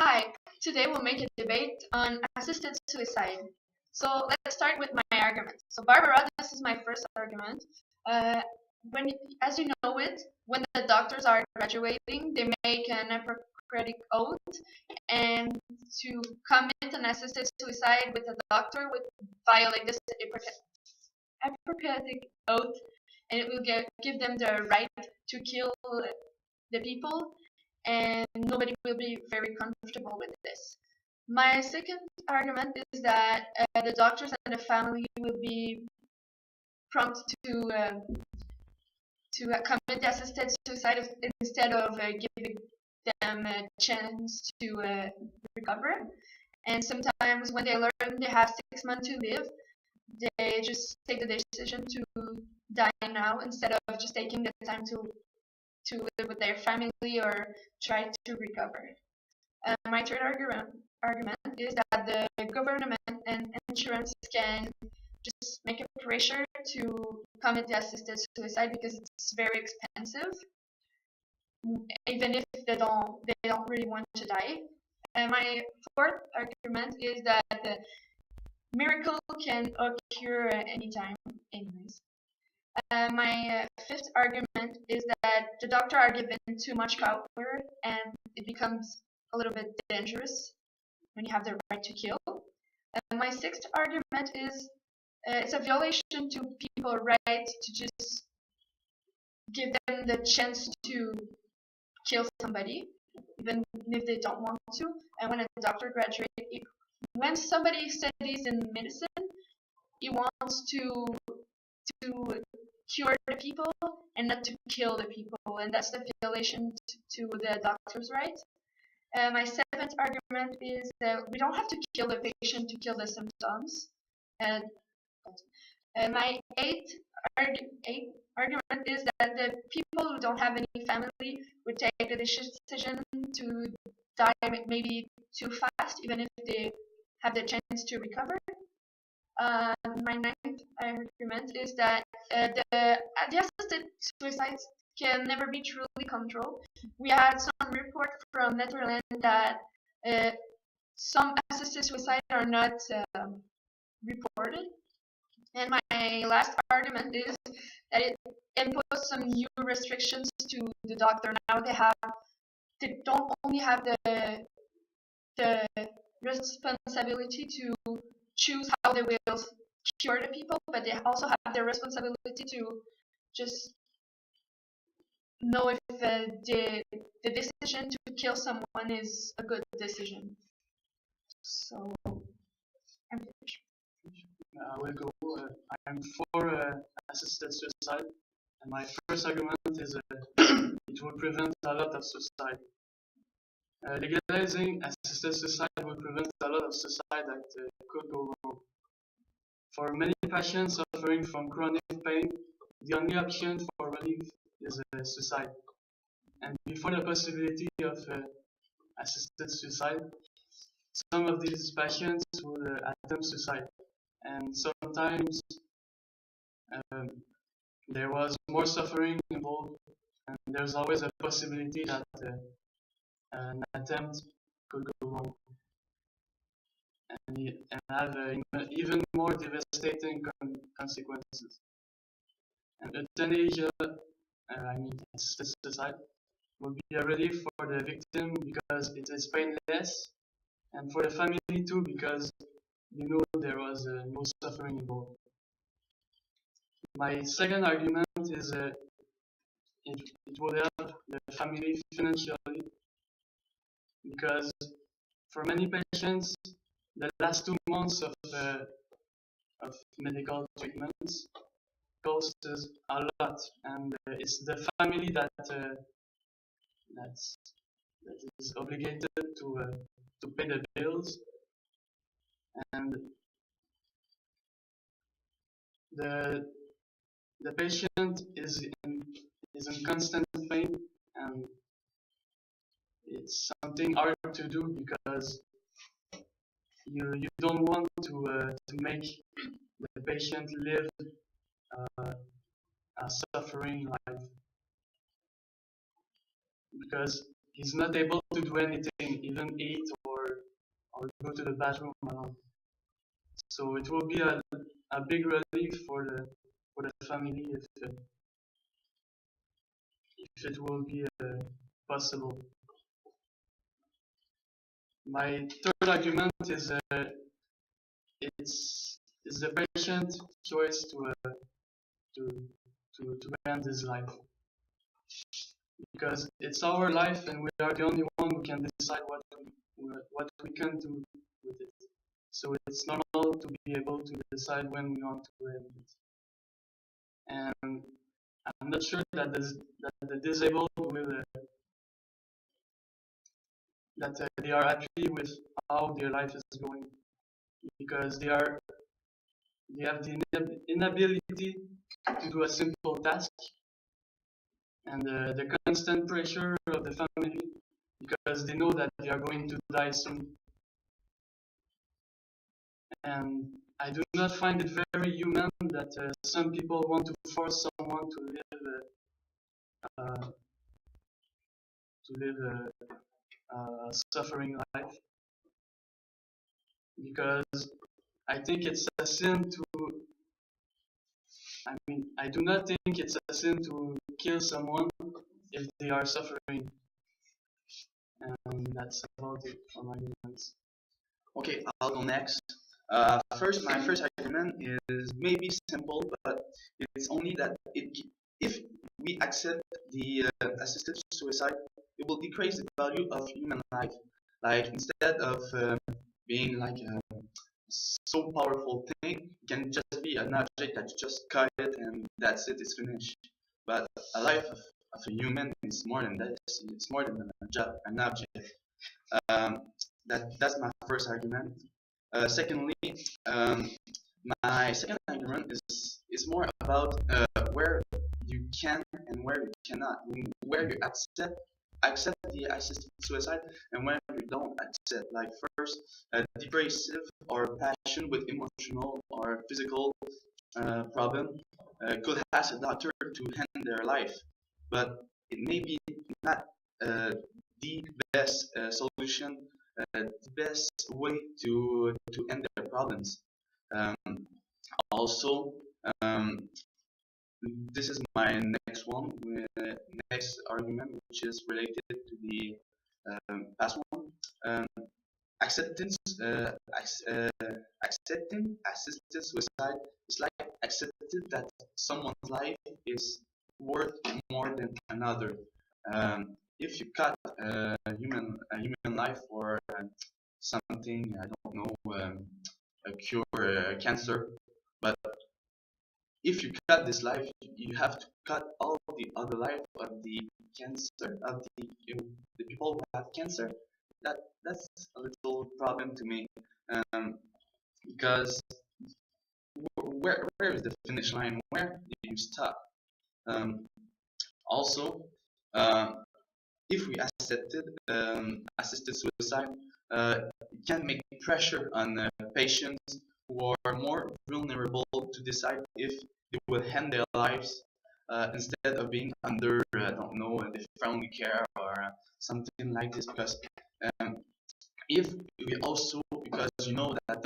Hi, today we'll make a debate on assisted suicide. So let's start with my argument. So Barbara, this is my first argument. Uh, when, as you know it, when the doctors are graduating, they make an Hippocratic oath, and to commit an assisted suicide with a doctor would violate this Hippocratic oath, and it will give them the right to kill the people, and nobody will be very comfortable with this. My second argument is that the doctors and the family will be prompt to commit assisted suicide instead of giving them a chance to recover. And sometimes when they learn they have 6 months to live, they just take the decision to die now instead of just taking the time to live with their family or try to recover. My third argument is that the government and insurance can just make a pressure to commit the assisted suicide because it's very expensive, even if they don't really want to die. And my fourth argument is that the miracle can occur at any time, anyways. My fifth argument is that the doctor are given too much power and it becomes a little bit dangerous when you have the right to kill. My sixth argument is it's a violation to people's right to just give them the chance to kill somebody, even if they don't want to. And when a doctor graduates, when somebody studies in medicine, he wants to cure the people and not to kill the people, and that's the violation to the doctor's right. My seventh argument is that we don't have to kill the patient to kill the symptoms. And my eighth argument is that the people who don't have any family would take the decision to die maybe too fast, even if they have the chance to recover. My ninth argument is that the assisted suicides can never be truly controlled. We had some report from Netherlands that uh, some assisted suicide are not reported. And my last argument is that it imposed some new restrictions to the doctor. Now they don't only have the responsibility to choose how they will cure the people, but they also have the responsibility to just know if the decision to kill someone is a good decision. So I'm finished. I will go. I'm for assisted suicide, and my first argument is it will prevent a lot of suicide. Legalizing assisted suicide will prevent a lot of suicide that could go wrong. For many patients suffering from chronic pain, the only option for relief is suicide. And before the possibility of assisted suicide, some of these patients will attempt suicide. And sometimes um, there was more suffering involved, and there's always a possibility that an attempt could go wrong and have even more devastating consequences. And euthanasia, I mean assisted suicide, will be a relief for the victim because it is painless, and for the family too because there was no suffering involved. My second argument is it will help the family financially because for many patients, the last 2 months of medical treatments costs a lot, and it's the family that's, that is obligated to pay the bills, and the the patient is in constant pain, and it's something hard to do because you don't want to make the patient live uh, a suffering life because he's not able to do anything, even eat or go to the bathroom alone. So it will be a big relief for the family if it will be possible. My third argument is it's the patient choice to to end his life, because it's our life and we are the only one who can decide what we can do with it. So it's normal to be able to decide when we want to end it. And I'm not sure that the disabled will they are happy with how their life is going, because they have the inability to do a simple task, and the constant pressure of the family, because they know that they are going to die soon. And I do not find it very human that some people want to force someone to live a suffering life, because I think it's a sin to. I mean, I do not think it's a sin to kill someone if they are suffering, and that's about it for my arguments. Okay, I'll go next. First, my first argument is maybe simple, but it's only that if we accept the assisted suicide, it will decrease the value of human life. Like instead of being like a so powerful thing, it can just be an object that you just cut it and that's it, it's finished. But a life of a human is more than this. It's more than an object. Um, that's my first argument. Secondly, um, my second argument is more about where you can and where you cannot, where you accept the assisted suicide and where you don't accept. Like first, depressive or passion with emotional or physical problem could ask a doctor to end their life, but it may be not the best solution, the best way to end their problems. Um, Also, um, this is my next one, next argument, which is related to the past one. Um, acceptance, accepting assisted suicide is like accepting that someone's life is worth more than another. If you cut a human life for something, I don't know, a cure cancer, but if you cut this life, you have to cut all the other life of the cancer of the people who have cancer. That's a little problem to me, um, because where is the finish line? Where do you stop? Um, Also, uh, if we accepted assisted suicide, it can make pressure on patients who are more vulnerable to decide if they will end their lives instead of being under, I don't know, the family care or something like this. Because um, if we also, because you know that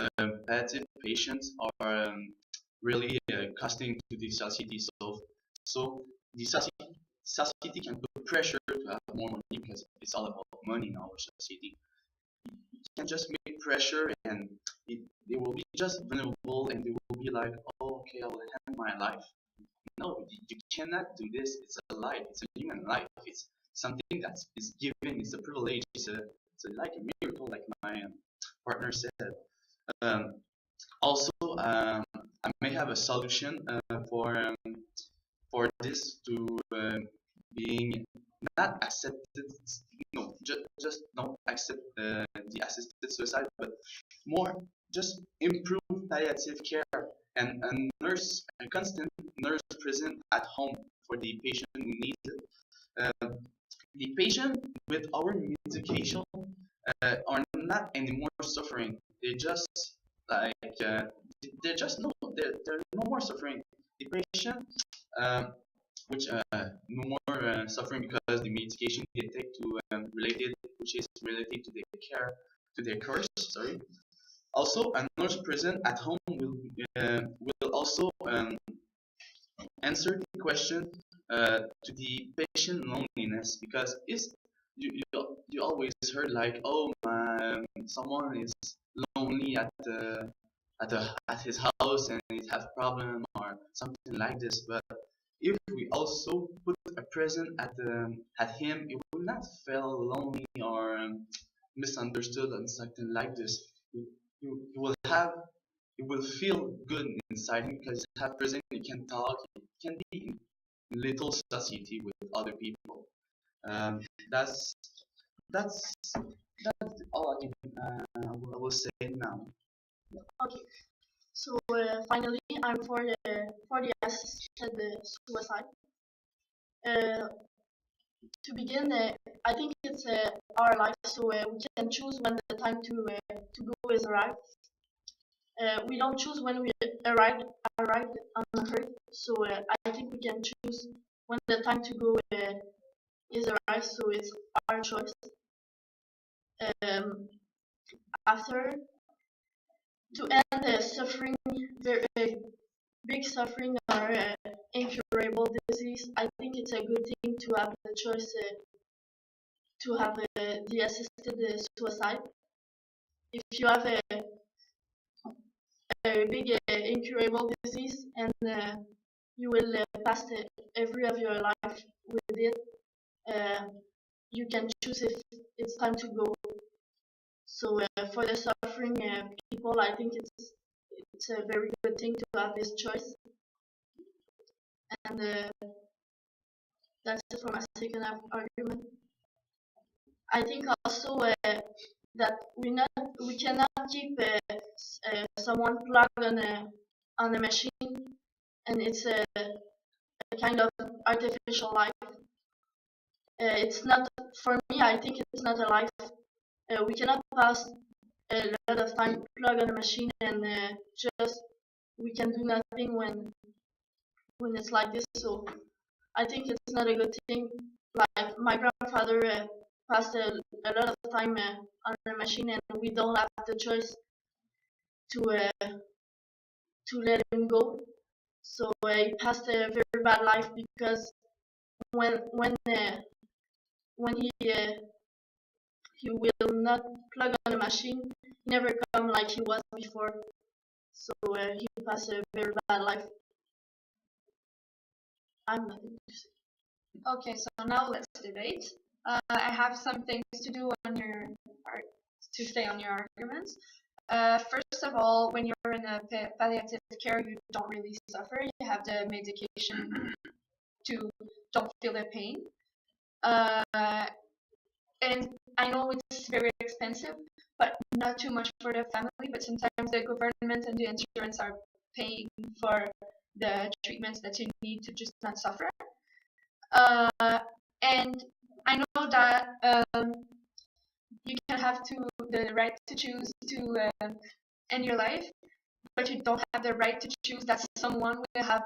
palliative patients are really costing to the society, so the society can put pressure to have more money, because it's all about money in our society. You can just make pressure, and they will be just vulnerable, and they will be like, oh, okay, I will end my life. No, you cannot do this. It's a life. It's a human life. It's something that is given. It's a privilege. It's like a miracle, like my partner said. Um, Also, I may have a solution for this to being not accepted. No, just don't accept the assisted suicide, but more just improve palliative care and a constant nurse present at home for the patient who needs it. The patient with our medication are not anymore suffering. They just like they're just no, they're no more suffering. The patient um, which no more suffering because the medication they take to which is related to their course. Sorry. Also, a nurse present at home will also answer the question to the patient loneliness, because you always heard like, oh, someone is lonely at his house and he have problem or something like this. But if we also put a present at him, he will not feel lonely or misunderstood and something like this. You will have, you will feel good inside him because you have present, you can talk, you can be in little society with other people. Um, that's that's that's all I will say now. Okay, so finally, I'm for the assisted suicide. Uh, to begin, I think it's our life, so we can choose when the time to go is arrived. We don't choose when we arrive on Earth, so I think we can choose when the time to go is arrived. So it's our choice. Um, After, to end suffering, very big suffering or incurable disease, I think it's a good thing to have the choice to have the assisted suicide. If you have a big incurable disease and you will pass every of your life with it, uh, you can choose if it's time to go. So for the suffering people, I think it's a very good thing to have this choice. And that's it for my second argument. I think also that we cannot keep someone plugged on a machine, and it's a kind of artificial life. It's not, for me. I think it's not a life. We cannot pass a lot of time plugged on a machine and just we can do nothing when it's like this. So I think it's not a good thing. Like my grandfather passed a lot of time on the machine, and we don't have the choice to let him go. So he passed a very bad life because when when uh, when he will not plug on the machine, he never come like he was before. So he passed a very bad life. I'm nothing to say. Okay, so now let's debate. I have some things to do on your to say on your arguments. First of all, when you're in a palliative care, you don't really suffer. You have the medication to don't feel the pain. And I know it's very expensive, but not too much for the family. But sometimes the government and the insurance are paying for the treatments that you need to just not suffer. And I know that you can have the right to choose to end your life, but you don't have the right to choose that someone will have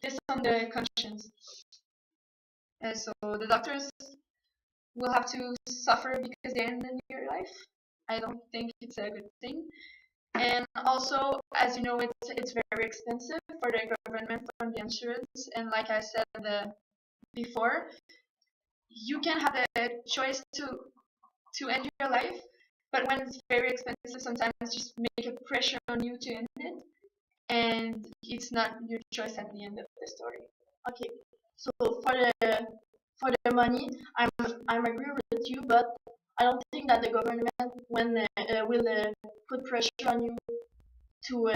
this on the conscience. So the doctors will have to suffer because they ended your life. I don't think it's a good thing. And also, as you know, it's very expensive for the government, for the insurance. And like I said before, you can have the choice to end your life, but when it's very expensive, sometimes just make a pressure on you to end it, and it's not your choice at the end of the story. Okay, so for the money, I'm agree with you, but I don't think that the government will put pressure on you to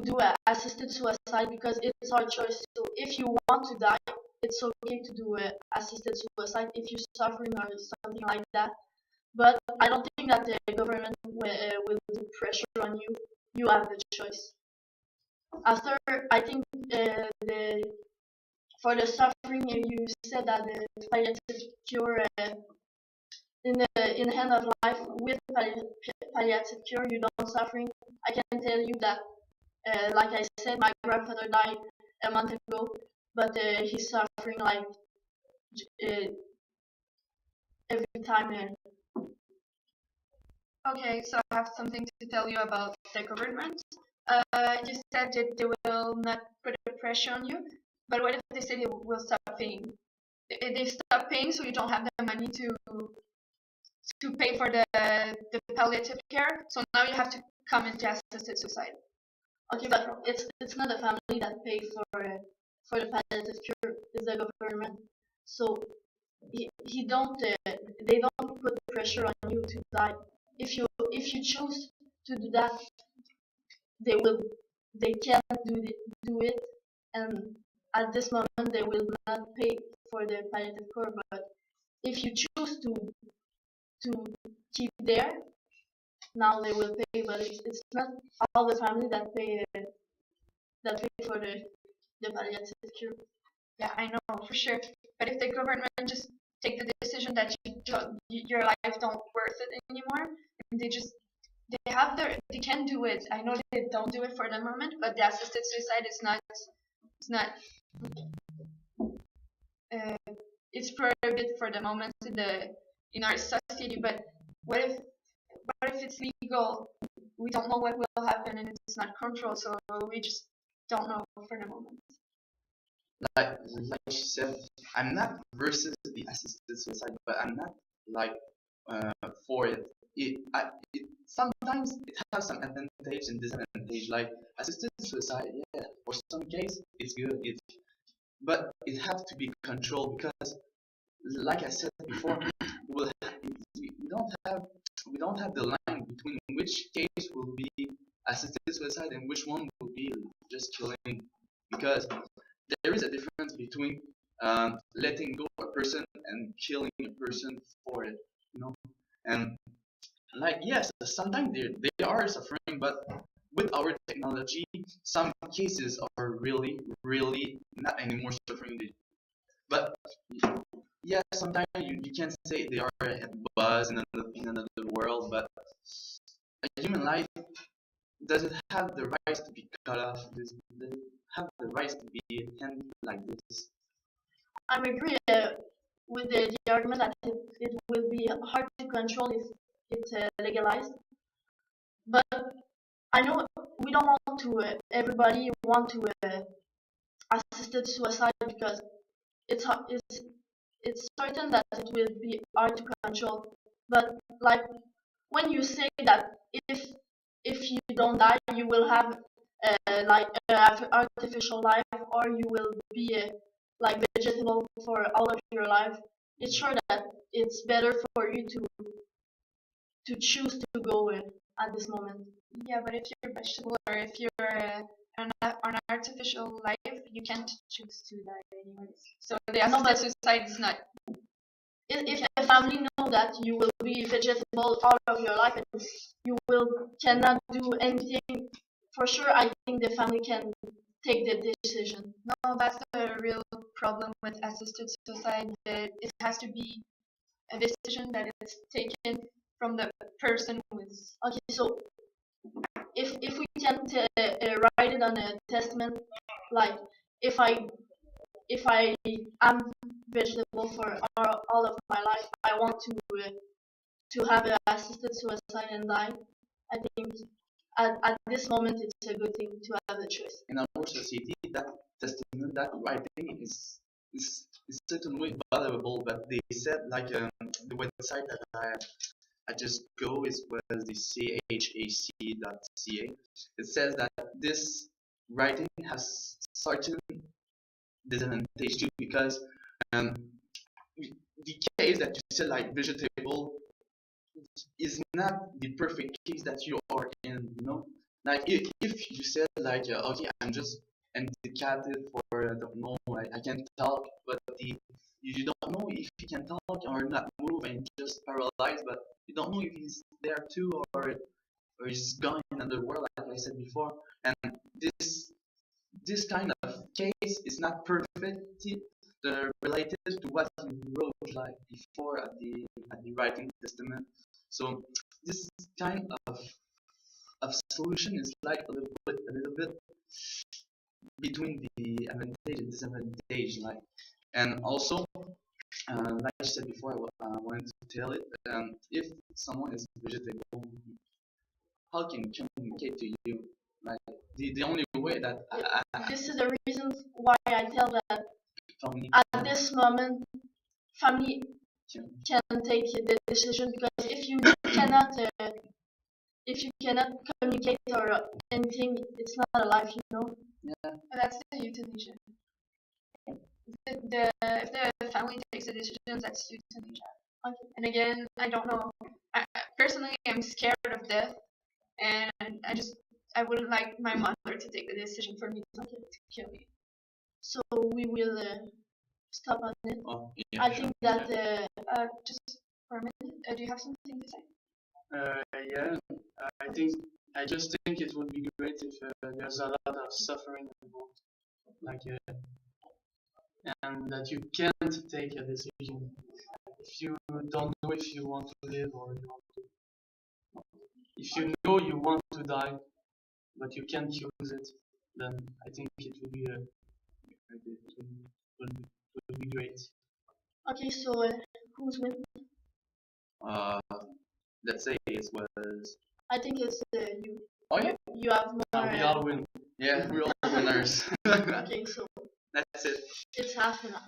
do assisted suicide because it's our choice. So if you want to die, it's okay to do assisted suicide if you're suffering or something like that. But I don't think that the government will do pressure on you. You have the choice. After, I think for the suffering, you said that the palliative cure in the end of life with palliative cure, you don't suffering. I can tell you that like I said, my grandfather died a month ago, but he's suffering like uh, every time. Okay, so I have something to tell you about the government. You said that they will not put a pressure on you, but what if they say they will stop paying? They stop paying, so you don't have the money to pay for the palliative care. So now you have to come into assisted suicide. Okay, but it's not the family that pay for the palliative cure. It's the government. So he don't they don't put pressure on you to die. If you choose to do that, they will they can do it, and at this moment they will not pay for the palliative care. But if you choose to keep there, now they will pay. But it's not all the family that pay for the palliative cure. Yeah, I know for sure. But if the government just take the decision that your life don't worth it anymore, and they can do it. I know they don't do it for the moment, but the assisted suicide is not. It's not. Uh, it's prohibited for the moment in our society. But what if it's legal? We don't know what will happen, and it's not controlled. So we just don't know for the moment. Like she said, I'm not versus the assisted suicide, but I'm not like for it. Sometimes it has some advantage and disadvantage. Like assisted suicide, yeah, for some case it's good. But it has to be controlled because, like I said before, we don't have the line between which case will be assisted suicide and which one will be just killing, because there is a difference between letting go a person and killing a person for it, you know. And like yes, sometimes they are suffering, but with our technology, some cases are really not anymore suffering. But yeah, sometimes you can say they are at buzz in another world, but a human life doesn't have the rights to be cut off. Doesn't have the rights to be handled like this. I agree with the argument that it will be hard to control if it's legalized. But I know we don't want to everybody want to assisted suicide because it's it's certain that it will be hard to control. But like when you say that if if you don't die, you will have like artificial life, or you will be like vegetable for all of your life. It's sure that it's better for you to choose to go at this moment. Yeah, but if you're vegetable or if you're on artificial life, you can't choose to die anyways. So the No, but assisted suicide is not. if a family know that you will be vegetable all of your life and you will cannot do anything, for sure I think the family can take the decision. No, that's the real problem with assisted suicide. It has to be a decision that is taken from the person who is. Okay, so if we can write it on a testament, like if I am vegetable for all of my life, I want to have an assisted suicide and die. I think at this moment it's a good thing to have the choice. In our society, that testament, that writing is certainly valuable. But they said like the website that I just go is was the chac.ca. It says that this writing has certain disadvantage too, because um, the case that you said like vegetable is not the perfect case that you are in, you know. Like if you said like okay, I'm just handicapped for I don't know, I can't talk, but you don't know if he can talk or not move and just paralyzed, but you don't know if he's there too, or he's gone in another world, like I said before. And this kind of case is not perfectly related to what you wrote like before at the writing testament. So this kind of solution is like a little bit between the advantage and disadvantage, like, and also, like I said before, I wanted to tell it. If someone is vegetable, how can he communicate to you? Like the only way that This is the reason why I tell that family at this moment, family can can take the decision, because if you cannot communicate or anything, it's not a life, you know. That's the euthanasia. If the family takes the decisions, that's euthanasia. Okay. And again, I don't know. Personally, I'm scared of death, and I wouldn't like my mother to take the decision for me to kill me. So we will stop on it. Oh, I think that Just for a minute, do you have something to say? Yeah, I just think it would be great if there's a lot of suffering involved, like, and that you can't take a decision if you don't know if you want to live or you want to. If you know you want to die, but you can't choose it, then I think it would be would be great. Okay, so who's win? Let's say it was. I think it's you. Oh yeah, You have more. We all win. yeah, we're all winners. Okay, so That's it. it's half enough.